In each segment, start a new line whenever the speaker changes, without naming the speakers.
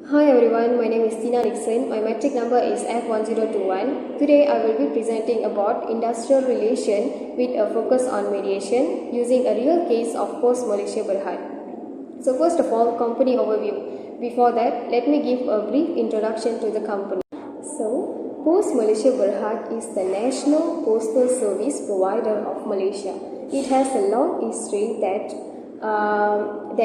Hi everyone, my name is Tina Dixon. My metric number is F1021. Today I will be presenting about industrial relation with a focus on mediation using a real case of post Malaysia Berhad. So first of all, company overview. Before that, let me give a brief introduction to the company. So, Post Malaysia Berhad is the national postal service provider of Malaysia. It has a long history that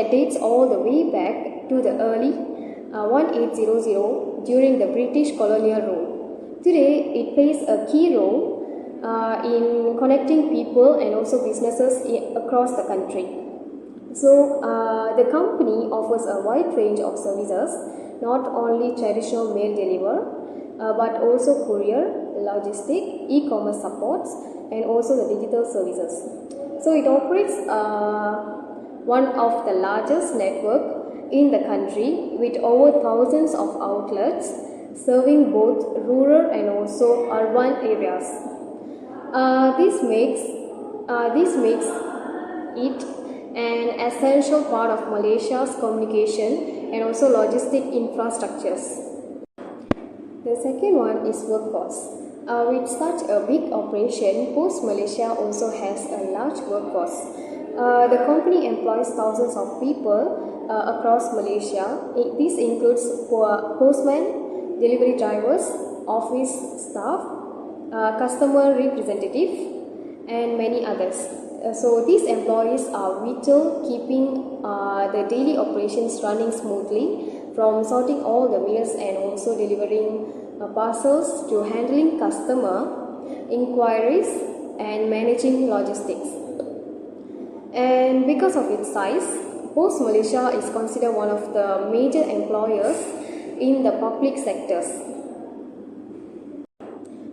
dates all the way back to the early 1800 during the British colonial rule. Today, it plays a key role in connecting people and also businesses across the country. So, the company offers a wide range of services, not only traditional mail deliver, but also courier, logistic, e-commerce supports, and also the digital services. So, it operates one of the largest network in the country with over thousands of outlets serving both rural and also urban areas. This makes it an essential part of Malaysia's communication and also logistic infrastructures. The second one is workforce. With such a big operation, Post Malaysia also has a large workforce. The company employs thousands of people across Malaysia. This includes postmen, delivery drivers, office staff, customer representative, and many others. So these employees are vital, keeping the daily operations running smoothly, from sorting all the meals and also delivering parcels to handling customer inquiries and managing logistics. And because of its size, Post Malaysia is considered one of the major employers in the public sectors.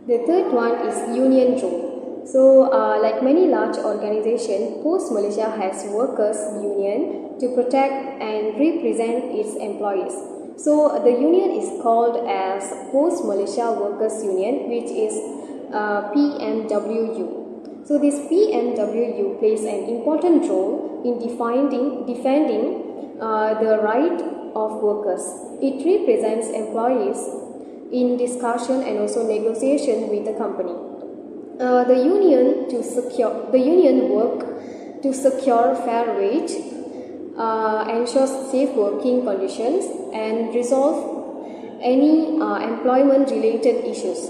The third one is union role. So, like many large organizations, Post Malaysia has workers' union to protect and represent its employees. So, the union is called as Post Malaysia Workers Union, which is PMWU. So, this PMWU plays an important role in defending the right of workers. It represents employees in discussion and also negotiation with the company. The union work to secure fair wage, ensure safe working conditions, and resolve any employment related issues.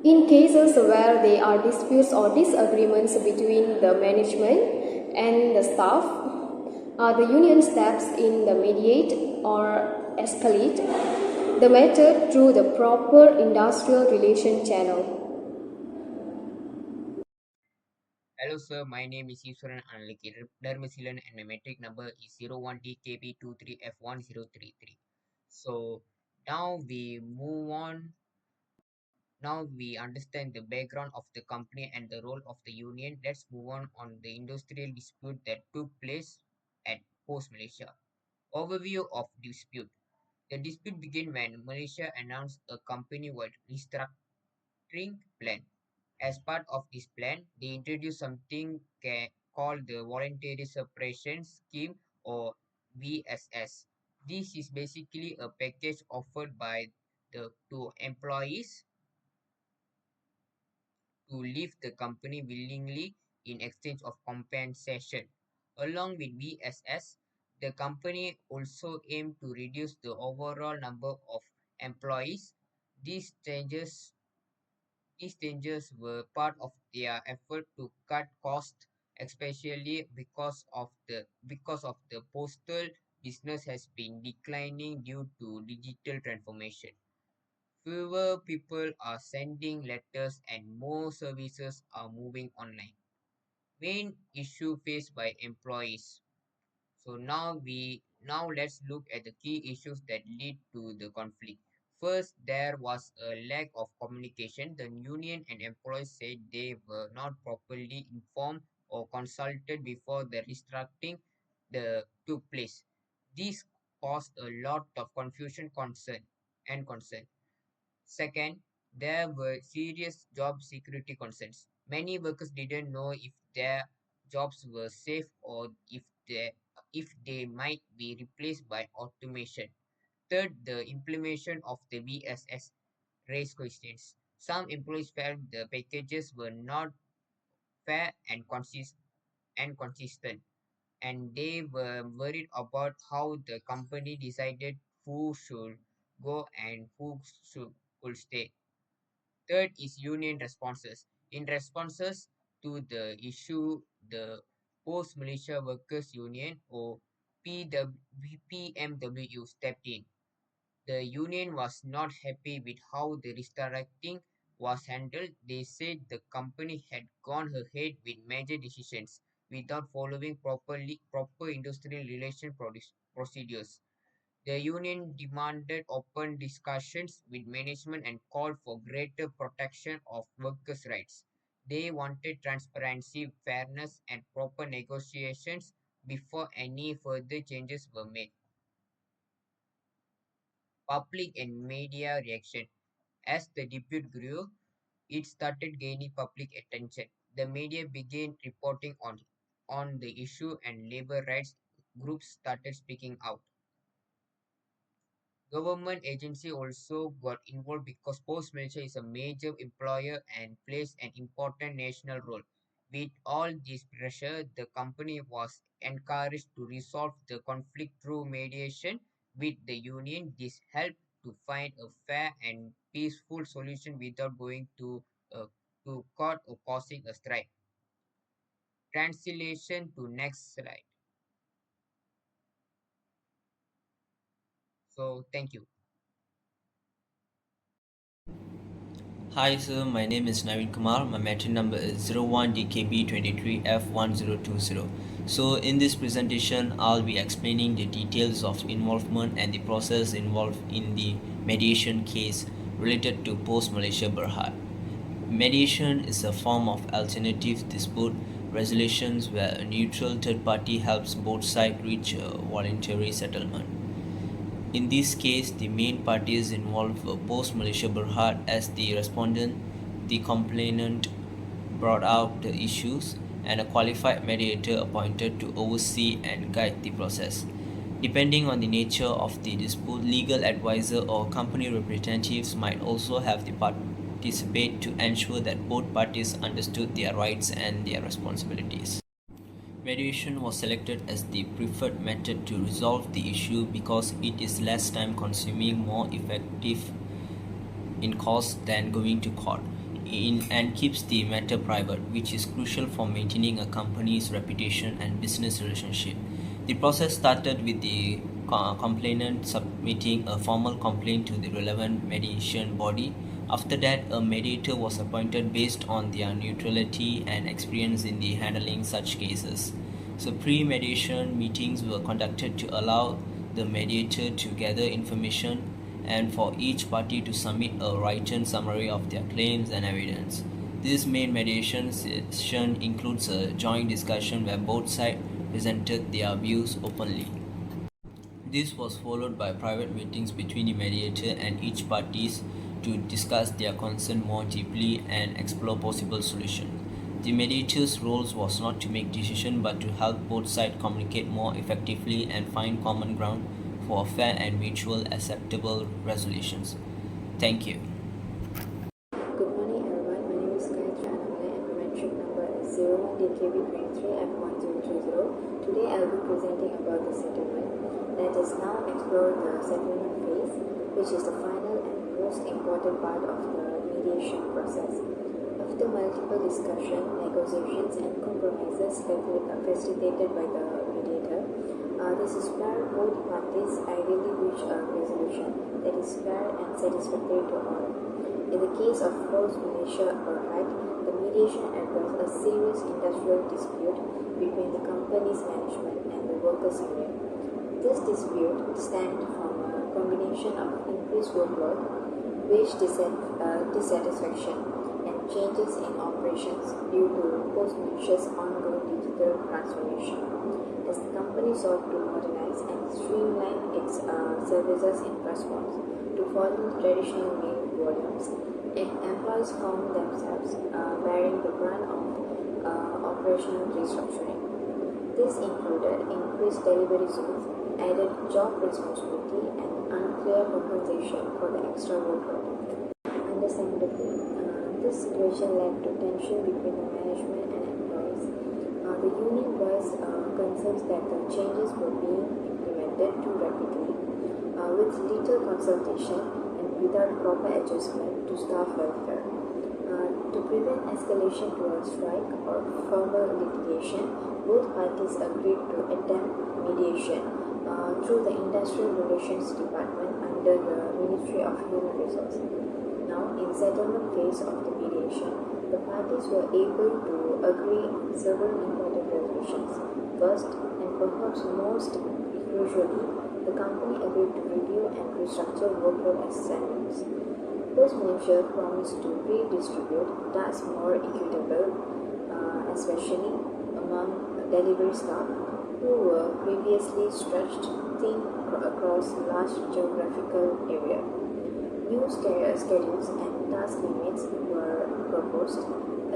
In cases where there are disputes or disagreements between the management and the staff, the union steps in to mediate or escalate the matter through the proper industrial relation channel.
Hello sir, my name is Iswaran Analiki Dharmasilan and my metric number is 01TKB23F1033. So now we move on. Now we understand the background of the company and the role of the union. Let's move on the industrial dispute that took place at Post Malaysia. Overview of dispute. The dispute began when Malaysia announced a company-wide restructuring plan. As part of this plan, they introduced something called the Voluntary Separation Scheme or VSS. This is basically a package offered by the to employees to leave the company willingly in exchange of compensation. Along with VSS, the company also aimed to reduce the overall number of employees. These changes These changes were part of their effort to cut costs, especially because of the postal business has been declining due to digital transformation. Fewer people are sending letters and more services are moving online. Main issue faced by employees. So now let's look at the key issues that lead to the conflict. First, there was a lack of communication. The union and employees said they were not properly informed or consulted before the restructuring took place. This caused a lot of confusion. Second, there were serious job security concerns. Many workers didn't know if their jobs were safe or if they might be replaced by automation. Third, the implementation of the BSS raised questions. Some employees felt the packages were not fair and consistent, and they were worried about how the company decided who should go and who could stay. Third is union responses. In responses to the issue, the Post Malaysia Workers Union or PMW stepped in. The union was not happy with how the restructuring was handled. They said the company had gone ahead with major decisions without following proper industrial relation procedures. The union demanded open discussions with management and called for greater protection of workers' rights. They wanted transparency, fairness, and proper negotiations before any further changes were made. Public and media reaction. As the dispute grew, it started gaining public attention. The media began reporting on the issue, and labor rights groups started speaking out. Government agency also got involved because Post Malaysia is a major employer and plays an important national role. With all this pressure, the company was encouraged to resolve the conflict through mediation with the union. This helped to find a fair and peaceful solution without going to court or causing a strike. Translation to next slide. So thank you.
Hi sir, my name is Naveen Kumar. My matric number is 01DKB23F1020. So in this presentation, I'll be explaining the details of involvement and the process involved in the mediation case related to post-Malaysia Berhad. Mediation is a form of alternative dispute resolutions where a neutral third party helps both sides reach a voluntary settlement. In this case, the main parties involved were post-Malaysia Berhad as the respondent, the complainant brought out the issues, and a qualified mediator appointed to oversee and guide the process. Depending on the nature of the dispute, legal advisor or company representatives might also have to participate to ensure that both parties understood their rights and their responsibilities. Mediation was selected as the preferred method to resolve the issue because it is less time consuming, more effective in cost than going to court, and keeps the matter private, which is crucial for maintaining a company's reputation and business relationship. The process started with the complainant submitting a formal complaint to the relevant mediation body. After that, a mediator was appointed based on their neutrality and experience in the handling such cases. So pre-mediation meetings were conducted to allow the mediator to gather information and for each party to submit a written summary of their claims and evidence. This main mediation session includes a joint discussion where both sides presented their views openly. This was followed by private meetings between the mediator and each parties to discuss their concern more deeply and explore possible solutions. The mediator's role was not to make decisions but to help both sides communicate more effectively and find common ground for fair and mutual acceptable resolutions. Thank you.
Good morning everyone, my name is Gayatri Anamale and my metric number is 01DKB23F1020. Today I will be presenting about the settlement. Let us now explore the settlement phase, which is the final and most important part of the mediation process. After multiple discussions, negotiations and compromises facilitated by the mediator, this is where both parties ideally reach a resolution that is fair and satisfactory to all. In the case of Post Malaysia Berhad, the mediation addressed a serious industrial dispute between the company's management and the workers' union. This dispute stemmed from a combination of increased workload, wage dissatisfaction, and changes in operations due to Post Malaysia's ongoing digital transformation. As the company sought to modernize and streamline its services in response to falling traditional mail volumes, employees found themselves bearing the brunt of operational restructuring. This included increased delivery zones, added job responsibility and unclear compensation for the extra workload. Understandably, this situation led to tension between the management and employees. The union voiced concerns that the changes were being implemented too rapidly, with little consultation and without proper adjustment to staff welfare. To prevent escalation to a strike or formal litigation, both parties agreed to attempt mediation through the Industrial Relations Department under the Ministry of Human Resources. Now, in settlement phase of the mediation, the parties were able to agree on several important resolutions. First, and perhaps most crucially, the company agreed to review and restructure workload assignments. Post Malaysia promised to redistribute tasks more equitable, especially among delivery staff who were previously stretched thin across large geographical area. New schedules and task limits were proposed,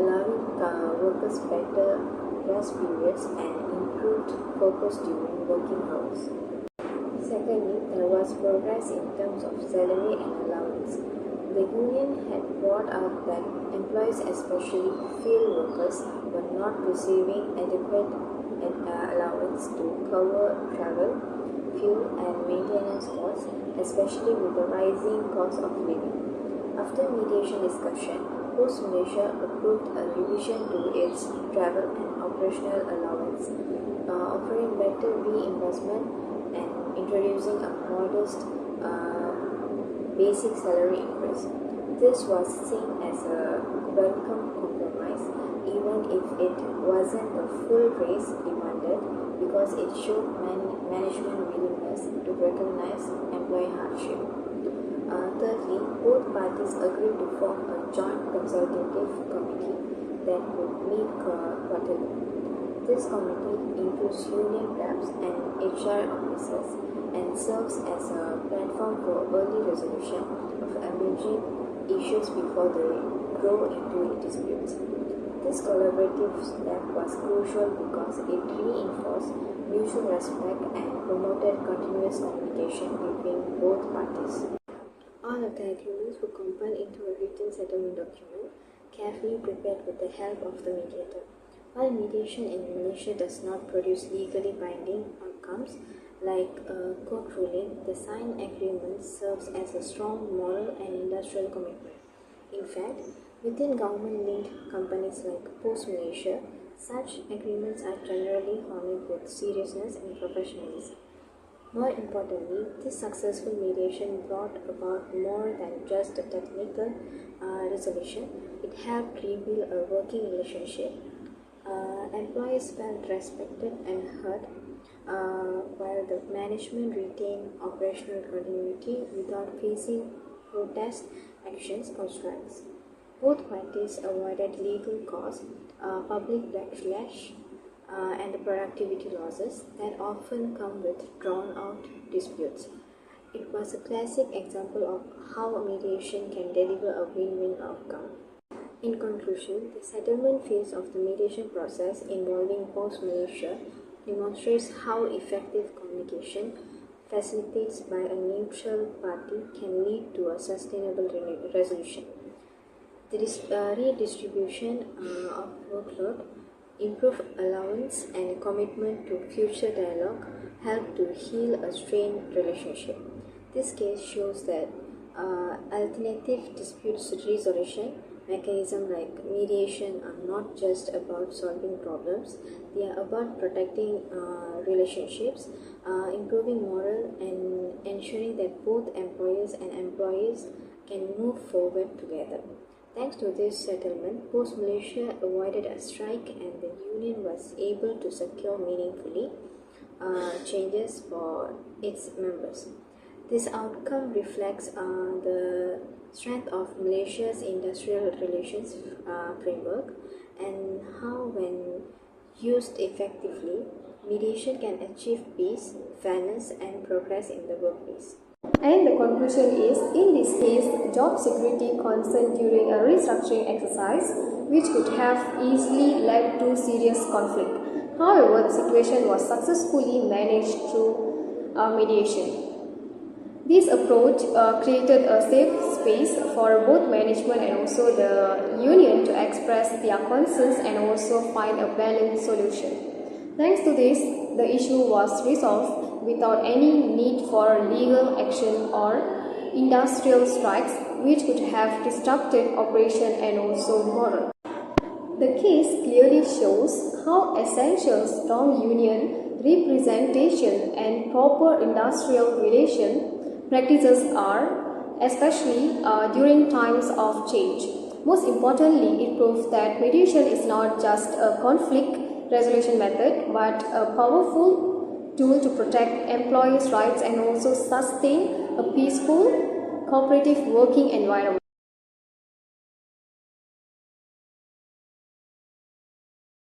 allowing workers better rest periods and improved focus during working hours. Secondly, there was progress in terms of salary and allowance. The union had brought out that employees, especially field workers, were not receiving adequate allowance to cover travel, fuel and maintenance costs, especially with the rising cost of living. After mediation discussion, Post Malaysia approved a revision to its travel and operational allowance, offering better reimbursement and introducing a modest basic salary increase. This was seen as a welcome compromise, even if it wasn't the full raise demanded, because it showed management willingness to recognize employee hardship. Thirdly, both parties agreed to form a joint consultative committee that would meet quarterly. This committee includes union reps and HR officers and serves as a platform for early resolution of emerging issues before they grow into disputes. This collaborative step was crucial because it reinforced mutual respect and promoted continuous communication between both parties. All of the agreements were compiled into a written settlement document, carefully prepared with the help of the mediator. While mediation in Malaysia does not produce legally binding outcomes, like a court ruling, the signed agreement serves as a strong moral and industrial commitment. In fact, within government-linked companies like Post Malaysia, such agreements are generally honored with seriousness and professionalism. More importantly, this successful mediation brought about more than just a technical resolution. It helped rebuild a working relationship. Employees felt respected and heard, while the management retained operational continuity without facing protest actions or strikes. Both parties avoided legal costs, public backlash, and the productivity losses that often come with drawn-out disputes. It was a classic example of how mediation can deliver a win-win outcome. In conclusion, the settlement phase of the mediation process involving Post Malaysia demonstrates how effective communication, facilitated by a neutral party, can lead to a sustainable resolution. The redistribution of workload, improved allowance, and commitment to future dialogue help to heal a strained relationship. This case shows that alternative dispute resolution mechanisms like mediation are not just about solving problems, they are about protecting relationships, improving morale, and ensuring that both employers and employees can move forward together. Thanks to this settlement, Post Malaysia avoided a strike and the union was able to secure meaningfully changes for its members. This outcome reflects the strength of Malaysia's industrial relations framework and how, when used effectively, mediation can achieve peace, fairness, and progress in the workplace. And the conclusion is, in this case, job security concerned during a restructuring exercise, which could have easily led to serious conflict. However, the situation was successfully managed through mediation. This approach created a safe space for both management and also the union to express their concerns and also find a balanced solution. Thanks to this, the issue was resolved without any need for legal action or industrial strikes, which could have disrupted operation and also morale. The case clearly shows how essential strong union representation and proper industrial relation practices are, especially during times of change. Most importantly, it proves that mediation is not just a conflict resolution method but a powerful tool to protect employees' rights and also sustain a peaceful, cooperative working environment.